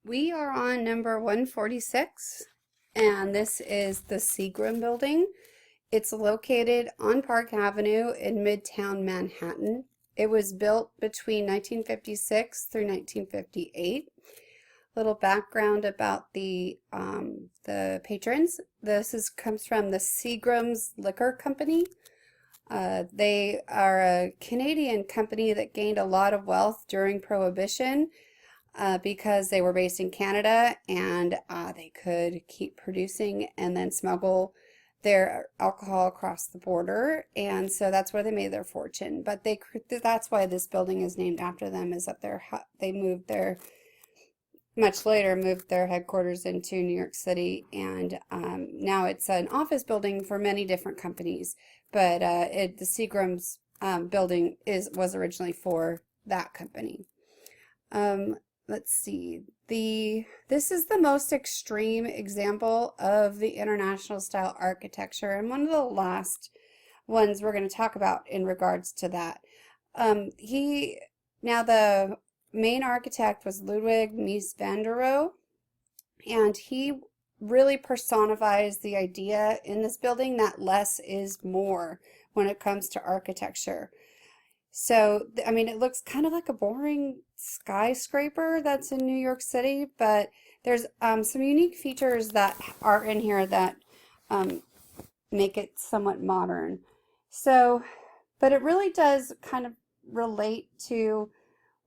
We are on number 146, and this is the Seagram Building. It's located on Park Avenue in Midtown Manhattan. It was built between 1956 through 1958. Little background about the patrons. Comes from the Seagram's Liquor Company. They are a Canadian company that gained a lot of wealth during Prohibition. Because they were based in Canada and they could keep producing and then smuggle their alcohol across the border, and so that's where they made their fortune. But that's why this building is named after them, is that they much later moved their headquarters into New York City, and now it's an office building for many different companies. But the Seagram's building was originally for that company. Let's see. This is the most extreme example of the international style architecture, and one of the last ones we're going to talk about in regards to that. Now the main architect was Ludwig Mies van der Rohe, and he really personifies the idea in this building that less is more when it comes to architecture. So, I mean, it looks kind of like a boring skyscraper that's in New York City, but there's some unique features that are in here that make it somewhat modern. So, but it really does kind of relate to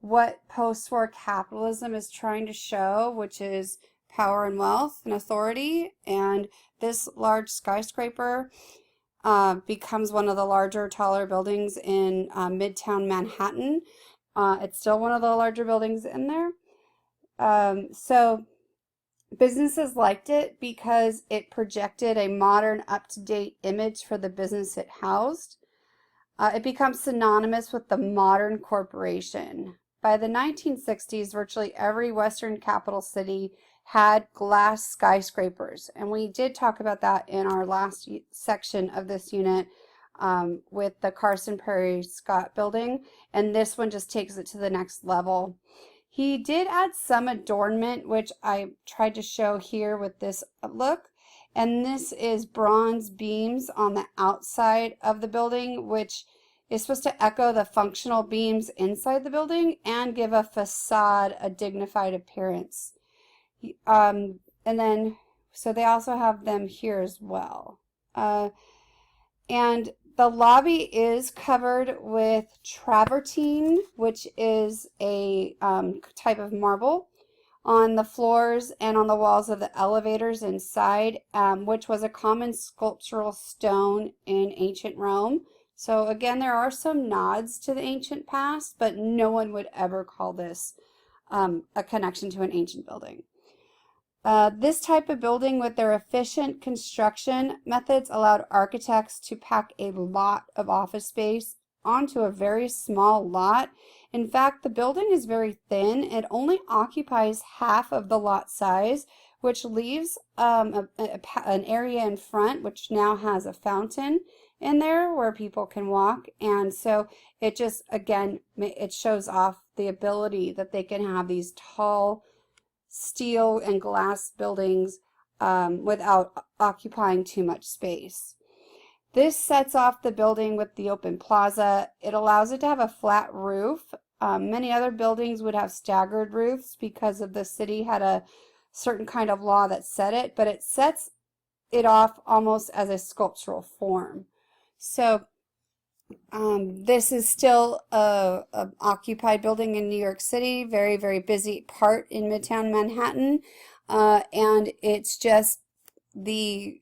what post-war capitalism is trying to show, which is power and wealth and authority. And this large skyscraper becomes one of the larger, taller buildings in Midtown Manhattan. It's still one of the larger buildings in there. So businesses liked it because it projected a modern, up-to-date image for the business it housed. It becomes synonymous with the modern corporation. By the 1960s, virtually every Western capital city had glass skyscrapers, and we did talk about that in our last section of this unit with the Carson Perry Scott building, and this one just takes it to the next level. He did add some adornment, which I tried to show here with this look, and this is bronze beams on the outside of the building, which is supposed to echo the functional beams inside the building and give a facade a dignified appearance. And then, so they also have them here as well. And the lobby is covered with travertine, which is a type of marble on the floors and on the walls of the elevators inside, which was a common sculptural stone in ancient Rome. So again, there are some nods to the ancient past, but no one would ever call this a connection to an ancient building. This type of building with their efficient construction methods allowed architects to pack a lot of office space onto a very small lot. In fact, the building is very thin. It only occupies half of the lot size, which leaves an area in front, which now has a fountain in there where people can walk. And so it just, again, it shows off the ability that they can have these tall steel and glass buildings without occupying too much space. This sets off the building with the open plaza. It allows it to have a flat roof. Many other buildings would have staggered roofs because of the city had a certain kind of law that set it, but it sets it off almost as a sculptural form. So this is still a occupied building in New York City, very, very busy part in Midtown Manhattan, and it's just the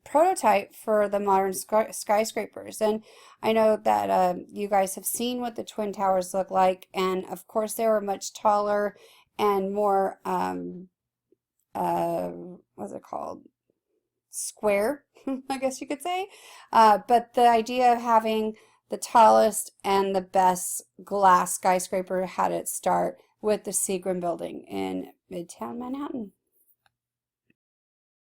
prototype for the modern skyscrapers. And I know that you guys have seen what the Twin Towers look like, and of course they were much taller and more, what's it called? Square, I guess you could say. But the idea of having the tallest and the best glass skyscraper had its start with the Seagram Building in Midtown Manhattan.